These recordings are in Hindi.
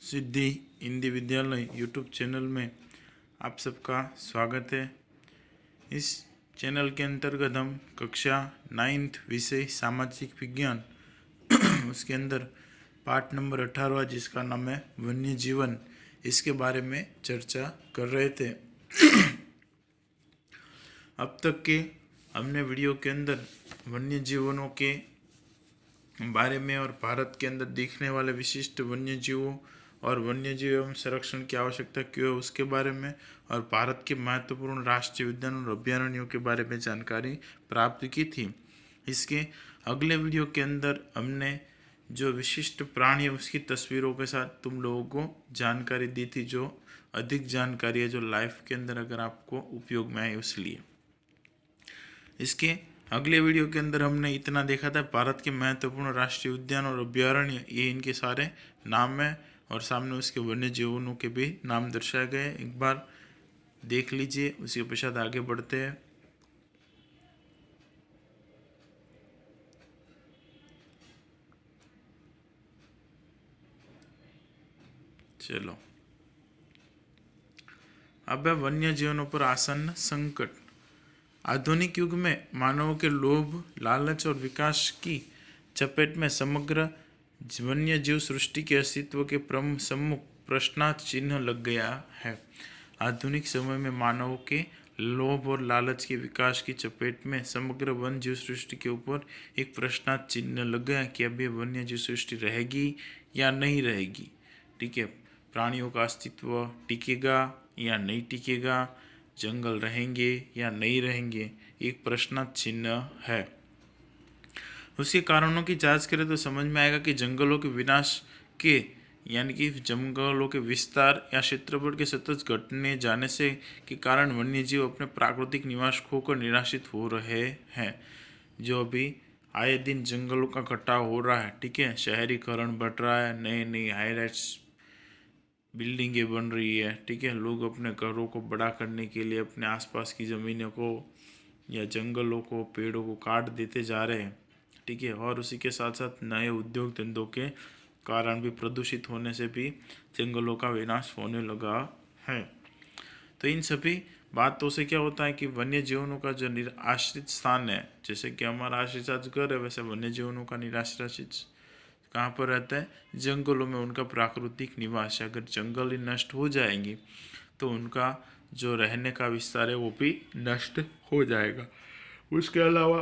सिद्धि हिंदी विद्यालय यूट्यूब चैनल में आप सबका स्वागत है। इस चैनल के अंतर्गत हम कक्षा 9th विषय सामाजिक विज्ञान उसके अंदर पाठ नंबर 18 जिसका नाम है वन्य जीवन, इसके बारे में चर्चा कर रहे थे। अब तक के हमने वीडियो के अंदर वन्य जीवनों के बारे में और भारत के अंदर दिखने वाले विशिष्ट वन्य जीवों और वन्य जीव एवं संरक्षण की आवश्यकता क्यों है उसके बारे में और भारत के महत्वपूर्ण राष्ट्रीय उद्यान और अभयारण्यों के बारे में जानकारी प्राप्त की थी। इसके अगले वीडियो के अंदर हमने जो विशिष्ट प्राणी है उसकी तस्वीरों के साथ तुम लोगों को जानकारी दी थी, जो अधिक जानकारी है जो लाइफ के अंदर अगर आपको उपयोग में आए उसलिए। इसके अगले वीडियो के अंदर हमने इतना देखा था, भारत के महत्वपूर्ण राष्ट्रीय उद्यान और अभयारण्य ये इनके सारे नाम है और सामने उसके वन्य जीवों के भी नाम दर्शाए गए। एक बार देख लीजिए, उसी के पश्चात आगे बढ़ते हैं। चलो, अब है वन्य जीवनों पर आसन्न संकट। आधुनिक युग में मानवों के लोभ, लालच और विकास की चपेट में समग्र वन्य जीव सृष्टि के अस्तित्व के सम्मुख प्रश्नार्थ चिन्ह लग गया है। आधुनिक समय में मानवों के लोभ और लालच के विकास की चपेट में समग्र वन्य जीव सृष्टि के ऊपर एक प्रश्नार्थ चिन्ह लग गया कि अब ये वन्य जीव सृष्टि रहेगी या नहीं रहेगी। ठीक है, प्राणियों का अस्तित्व टिकेगा या नहीं टिकेगा, जंगल रहेंगे या नहीं रहेंगे, एक प्रश्नार्थ चिन्ह है। उसके कारणों की जांच करें तो समझ में आएगा कि जंगलों के विनाश के यानी कि जंगलों के विस्तार या क्षेत्रफल के सतत घटने जाने से के कारण वन्यजीव अपने प्राकृतिक निवास खोकर निराशित हो रहे हैं। जो अभी आए दिन जंगलों का कटाव हो रहा है, ठीक है, शहरीकरण बढ़ रहा है, नए नई हाई राइट्स बिल्डिंगें बन रही है, ठीक है, लोग अपने घरों को बड़ा करने के लिए अपने आसपास की ज़मीनों को या जंगलों को, पेड़ों को काट देते जा रहे हैं, ठीक है, और उसी के साथ साथ नए उद्योग धंधों के कारण भी प्रदूषित होने से भी जंगलों का विनाश होने लगा है। तो इन सभी बातों से क्या होता है कि वन्य जीवनों का जो निराश्रित स्थान है, जैसे कि हमारा आश्रित घर है, वैसे वन्य जीवनों का निराश्रित कहाँ पर रहता है? जंगलों में उनका प्राकृतिक निवास है। अगर जंगल ही नष्ट हो जाएंगे तो उनका जो रहने का विस्तार है वो भी नष्ट हो जाएगा। उसके अलावा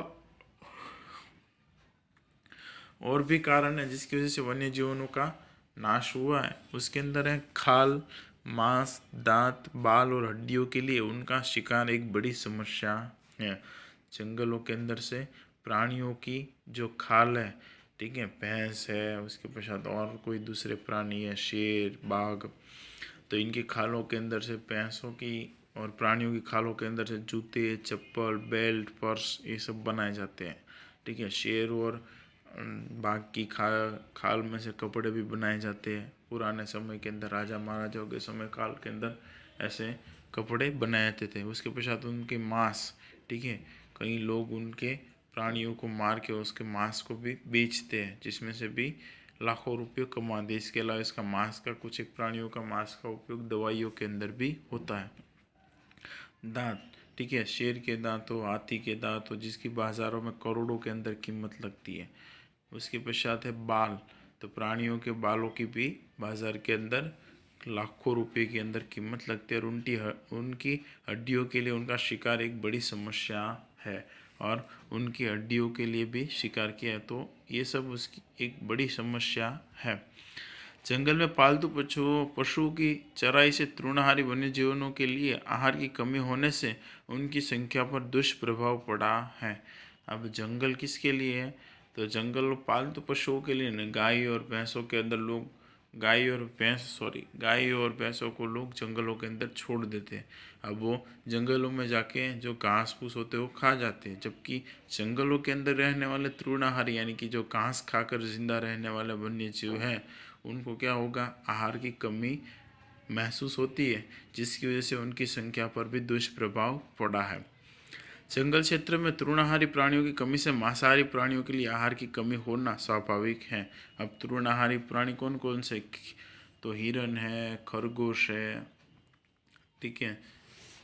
और भी कारण है जिसकी वजह से वन्य जीवनों का नाश हुआ है। उसके अंदर है खाल, मांस, दांत, बाल और हड्डियों के लिए उनका शिकार एक बड़ी समस्या है। जंगलों के अंदर से प्राणियों की जो खाल है, ठीक है, भैंस है, उसके पश्चात और कोई दूसरे प्राणी है, शेर, बाघ, तो इनकी खालों के अंदर से भैंसों की और प्राणियों की खालों के अंदर से जूते, चप्पल, बेल्ट, पर्स ये सब बनाए जाते हैं। ठीक है, शेर और बाघ की खाल में से कपड़े भी बनाए जाते हैं। पुराने समय के अंदर राजा महाराजाओं के समय काल के अंदर ऐसे कपड़े बनाए जाते थे। उसके पश्चात उनके मांस, ठीक है, कई लोग उनके प्राणियों को मार के उसके मांस को भी बेचते हैं, जिसमें से भी लाखों रुपये कमाते हैं। इसके अलावा इसका मांस का कुछ एक प्राणियों का मांस का उपयोग दवाइयों के अंदर भी होता है। दांत, ठीक है, शेर के दांत हो, हाथी के दांत हो, जिसकी बाजारों में करोड़ों के अंदर कीमत लगती है। उसके पश्चात है बाल, तो प्राणियों के बालों की भी बाजार के अंदर लाखों रुपए के अंदर कीमत लगती है और उनकी हड्डियों के लिए उनका शिकार एक बड़ी समस्या है और उनकी हड्डियों के लिए भी शिकार किया है, तो ये सब उसकी एक बड़ी समस्या है। जंगल में पालतू पशुओं की चराई से तृणहारी वन्य जीवनों के लिए आहार की कमी होने से उनकी संख्या पर दुष्प्रभाव पड़ा है। अब जंगल किसके लिए है? तो जंगल पालतू पशुओं के लिए न, गाय और भैंसों के अंदर लोग गाय और भैंसों को लोग जंगलों के अंदर छोड़ देते हैं। अब वो जंगलों में जाके जो घास फूस होते हैं वो खा जाते हैं, जबकि जंगलों के अंदर रहने वाले तृणाहारी यानी कि जो घास खाकर जिंदा रहने वाले वन्य जीव हैं, उनको क्या होगा? आहार की कमी महसूस होती है, जिसकी वजह से उनकी संख्या पर भी दुष्प्रभाव पड़ा है। जंगल क्षेत्र में तृणाहारी प्राणियों की कमी से मांसाहारी प्राणियों के लिए आहार की कमी होना स्वाभाविक है। अब तृणाहारी प्राणी कौन कौन से? तो हिरन है, खरगोश है, ठीक है,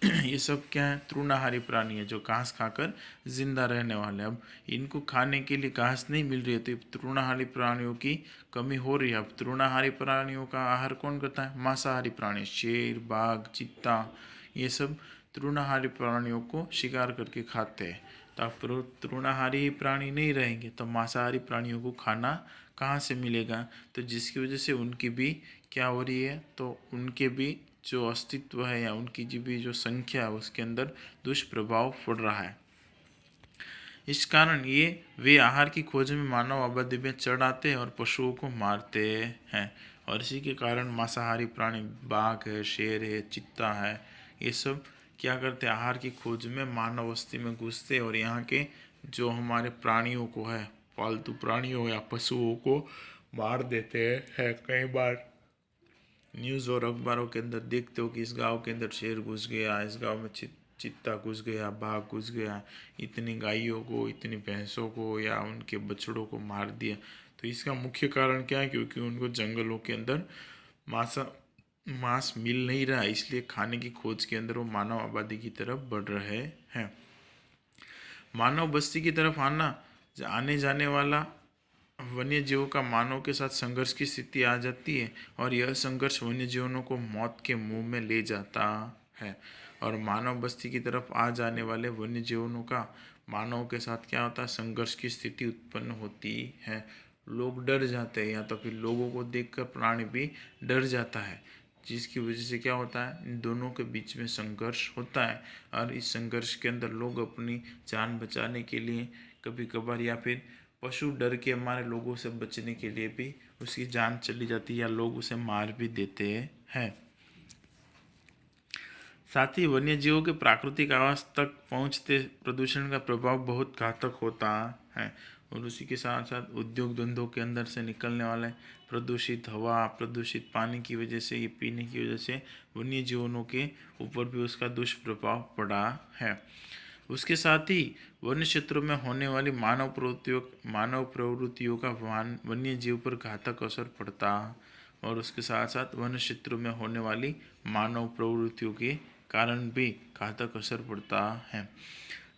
ये सब क्या है, तृणाहारी प्राणी है जो घास खाकर जिंदा रहने वाले हैं। अब इनको खाने के लिए घास नहीं मिल रही है, तो तृणाहारी प्राणियों की कमी हो रही है। अब तृणाहारी प्राणियों का आहार कौन करता है, मांसाहारी प्राणी, शेर, बाघ, चीता, ये सब तृणाहारी प्राणियों को शिकार करके खाते हैं। तो अब तृणाहारी प्राणी नहीं रहेंगे तो मांसाहारी प्राणियों को खाना कहाँ से मिलेगा, तो जिसकी वजह से उनकी भी क्या हो रही है, तो उनके भी जो अस्तित्व है या उनकी भी जो संख्या है उसके अंदर दुष्प्रभाव पड़ रहा है। इस कारण ये वे आहार की खोज में मानव आबादी में चढ़ आते हैं और पशुओं को मारते हैं, और इसी के कारण मांसाहारी प्राणी बाघ है, शेर है, चीता है, ये सब क्या करते हैं, आहार की खोज में मानव बस्ती में घुसते और यहाँ के जो हमारे प्राणियों को है, पालतू प्राणियों या पशुओं को मार देते हैं। कई बार न्यूज़ और अखबारों के अंदर देखते हो कि इस गांव के अंदर शेर घुस गया, इस गांव में चीता घुस गया, बाघ घुस गया, इतनी गायों को, इतनी भैंसों को या उनके बछड़ों को मार दिया। तो इसका मुख्य कारण क्या है, क्योंकि उनको जंगलों के अंदर मांस मिल नहीं रहा, इसलिए खाने की खोज के अंदर वो मानव आबादी की तरफ बढ़ रहे हैं। मानव बस्ती की तरफ आने जाने वाला वन्य जीवों का मानव के साथ संघर्ष की स्थिति आ जाती है, और यह संघर्ष वन्य जीवों को मौत के मुंह में ले जाता है। और मानव बस्ती की तरफ आ जाने वाले वन्य जीवों का मानव के साथ क्या होता है, संघर्ष की स्थिति उत्पन्न होती है। लोग डर जाते हैं, या तो फिर लोगों को देखकर प्राणी भी डर जाता है, जिसकी वजह से क्या होता है, इन दोनों के बीच में संघर्ष होता है। और इस संघर्ष के अंदर लोग अपनी जान बचाने के लिए कभी कभार, या फिर पशु डर के हमारे लोगों से बचने के लिए भी उसकी जान चली जाती है, या लोग उसे मार भी देते हैं। साथ ही वन्य जीवों के प्राकृतिक आवास तक पहुंचते प्रदूषण का प्रभाव बहुत घातक होता है। और उसी के साथ साथ उद्योग धंधों के अंदर से निकलने वाले प्रदूषित हवा, प्रदूषित पानी की वजह से, ये पीने की वजह से वन्य जीवों के ऊपर भी उसका दुष्प्रभाव पड़ा है। उसके साथ ही वन्य क्षेत्रों में होने वाली मानव प्रवृत्तियों का वन्य जीव पर घातक असर पड़ता, और उसके साथ साथ वन्य क्षेत्रों में होने वाली मानव प्रवृत्तियों के कारण भी घातक असर पड़ता है।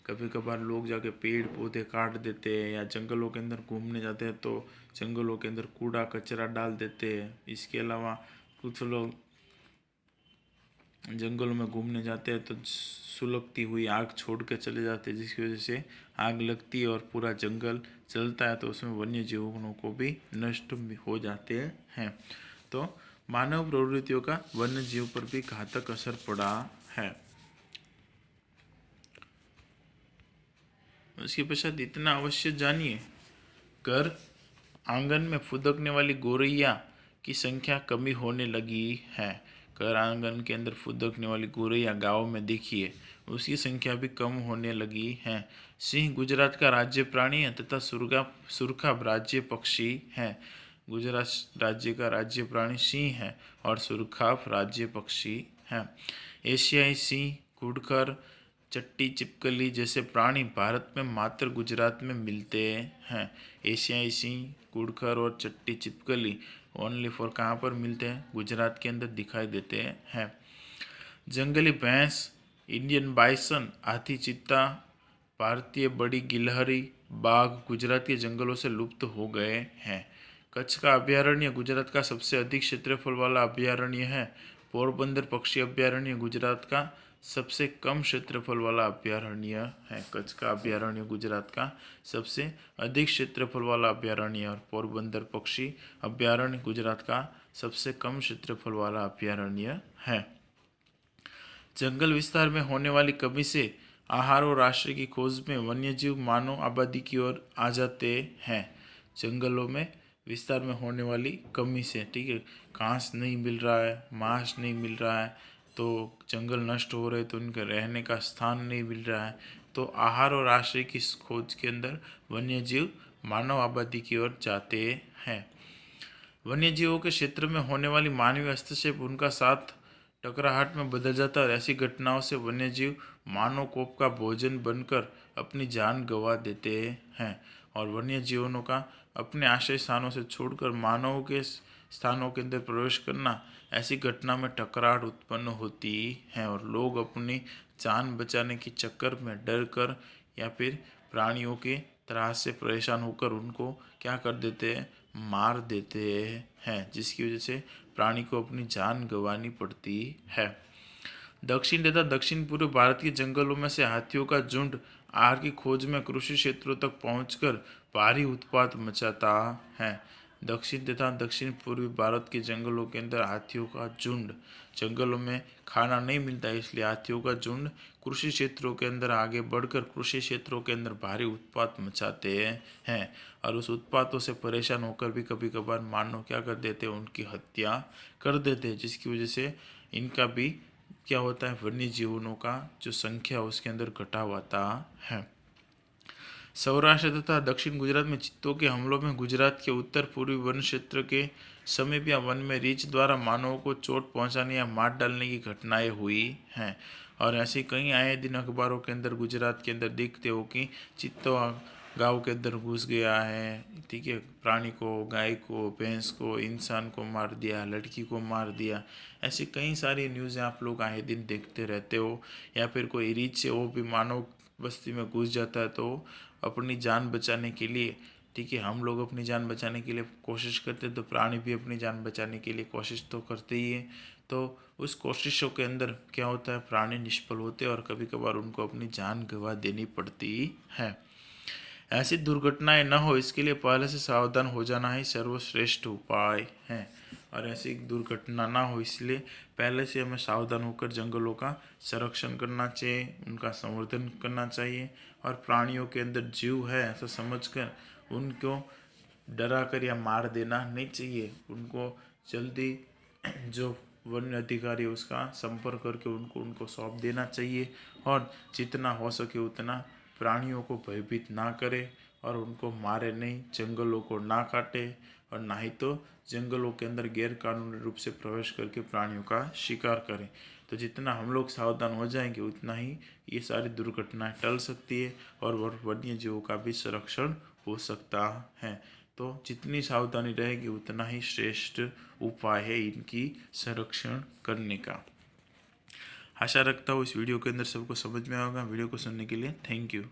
कभी कभार लोग जाके पेड़ पौधे काट देते हैं, या जंगलों के अंदर घूमने जाते हैं तो जंगलों के अंदर कूड़ा कचरा डाल देते हैं। इसके अलावा कुछ लोग जंगलों में घूमने जाते हैं तो सुलगती हुई आग छोड़ के चले जाते हैं, जिसकी वजह से आग लगती है और पूरा जंगल जलता है, तो उसमें वन्य जीवों को भी नष्ट हो जाते हैं। तो मानव प्रवृत्तियों का वन्य जीव पर भी घातक असर पड़ा है। उसके पश्चात इतना अवश्य जानिए, घर आंगन में फुदकने वाली गोरैया की संख्या कमी होने लगी है। घर आंगन के अंदर फुदकने वाली गोरैया गाँव में देखिए, उसकी संख्या भी कम होने लगी है। सिंह गुजरात का राज्य प्राणी है तथा सुरखा राज्य पक्षी है। गुजरात राज्य का राज्य प्राणी सिंह है और सुरखाफ राज्य पक्षी है। एशियाई सिंह, घुड़खर, चट्टी छिपकली जैसे प्राणी भारत में मात्र गुजरात में मिलते हैं। एशियाई सिंह, घुड़खर और चट्टी छिपकली ओनली फॉर कहाँ पर मिलते हैं, गुजरात के अंदर दिखाई देते हैं। जंगली भैंस, इंडियन बाइसन, हाथी, चीता, भारतीय बड़ी गिलहरी, बाघ गुजरात के जंगलों से लुप्त हो गए हैं। कच्छ का अभयारण्य गुजरात का सबसे अधिक क्षेत्रफल वाला अभयारण्य है। पोरबंदर पक्षी अभयारण्य गुजरात का सबसे कम क्षेत्रफल वाला अभयारण्य है। कच्छ का अभयारण्य गुजरात का सबसे अधिक क्षेत्रफल वाला अभयारण्य, और पोरबंदर पक्षी अभयारण्य गुजरात का सबसे कम क्षेत्रफल वाला अभयारण्य है। जंगल विस्तार में होने वाली कमी से आहार और आश्रय की खोज में वन्यजीव मानव आबादी की ओर आ जाते हैं। जंगलों में विस्तार में होने वाली कमी से, ठीक है, घास नहीं मिल रहा है, मांस नहीं मिल रहा है, तो जंगल नष्ट हो रहे, तो उनके रहने का स्थान नहीं मिल रहा है, तो आहार और आश्रय की खोज के अंदर वन्यजीव मानव आबादी की ओर जाते हैं। वन्यजीवों के क्षेत्र में होने वाली मानवीय हस्तक्षेप उनका साथ टकराहट में बदल जाता है, और ऐसी घटनाओं से वन्यजीव मानव कोप का भोजन बनकर अपनी जान गंवा देते हैं। और वन्य जीवों का अपने आश्रय स्थानों से छोड़कर मानवों के स्थानों के अंदर प्रवेश करना, ऐसी घटना में टकरार उत्पन्न होती है और लोग अपनी जान बचाने के चक्कर में डर कर या फिर प्राणियों के त्रास से परेशान होकर उनको क्या कर देते हैं, मार देते हैं, जिसकी वजह से प्राणी को अपनी जान गंवानी पड़ती है। दक्षिण तथा दक्षिण पूर्व भारत के जंगलों में से हाथियों का झुंड आहार की खोज में कृषि क्षेत्रों तक पहुंचकर भारी उत्पात मचाता है। दक्षिण तथा दक्षिण पूर्वी भारत के जंगलों के अंदर हाथियों का झुंड, जंगलों में खाना नहीं मिलता इसलिए हाथियों का झुंड कृषि क्षेत्रों के अंदर आगे बढ़कर कृषि क्षेत्रों के अंदर भारी उत्पात मचाते हैं और उस उत्पातों से परेशान होकर भी कभी कभार मानव क्या कर देते हैं, उनकी हत्या कर देते हैं, जिसकी वजह से इनका भी क्या होता है, वन्य जीवनों का जो संख्या उसके अंदर घटाव आता है। सौराष्ट्र तथा दक्षिण गुजरात में चित्तों के हमलों में गुजरात के उत्तर पूर्वी वन क्षेत्र के समीप या वन में रीछ द्वारा मानवों को चोट पहुंचाने या मार डालने की घटनाएं हुई हैं और ऐसे कई आए दिन अखबारों के अंदर गुजरात के अंदर देखते हो कि चित्तो गांव के अंदर घुस गया है, ठीक है, प्राणी को, गाय को, भैंस को, इंसान को मार दिया, लड़की को मार दिया। ऐसी कई सारी न्यूज़ें आप लोग आए दिन देखते रहते हो। या फिर कोई रीछ से वो भी मानव बस्ती में घुस जाता है तो अपनी जान बचाने के लिए, ठीक है, हम लोग अपनी जान बचाने के लिए कोशिश करते हैं तो प्राणी भी अपनी जान बचाने के लिए कोशिश तो करते ही है। तो उस कोशिशों के अंदर क्या होता है, प्राणी निष्फल होते हैं और कभी कभार उनको अपनी जान गंवा देनी पड़ती है। ऐसी दुर्घटनाएं न हो इसके लिए पहले से सावधान हो जाना ही सर्वश्रेष्ठ उपाय है और ऐसी दुर्घटना ना हो इसलिए पहले से हमें सावधान होकर जंगलों का संरक्षण करना चाहिए, उनका संवर्धन करना चाहिए और प्राणियों के अंदर जीव है ऐसा समझकर उनको डरा कर या मार देना नहीं चाहिए। उनको जल्दी जो वन अधिकारी उसका संपर्क करके उनको उनको सौंप देना चाहिए और जितना हो सके उतना प्राणियों को भयभीत ना करे और उनको मारे नहीं, जंगलों को ना काटे और ना ही तो जंगलों के अंदर गैर कानूनी रूप से प्रवेश करके प्राणियों का शिकार करें। तो जितना हम लोग सावधान हो जाएंगे उतना ही ये सारी दुर्घटनाएं टल सकती है और वन्य जीवों का भी संरक्षण हो सकता है। तो जितनी सावधानी रहेगी उतना ही श्रेष्ठ उपाय है इनकी संरक्षण करने का। आशा रखता हूँ इस वीडियो के अंदर सबको समझ में आएगा। वीडियो को सुनने के लिए थैंक यू।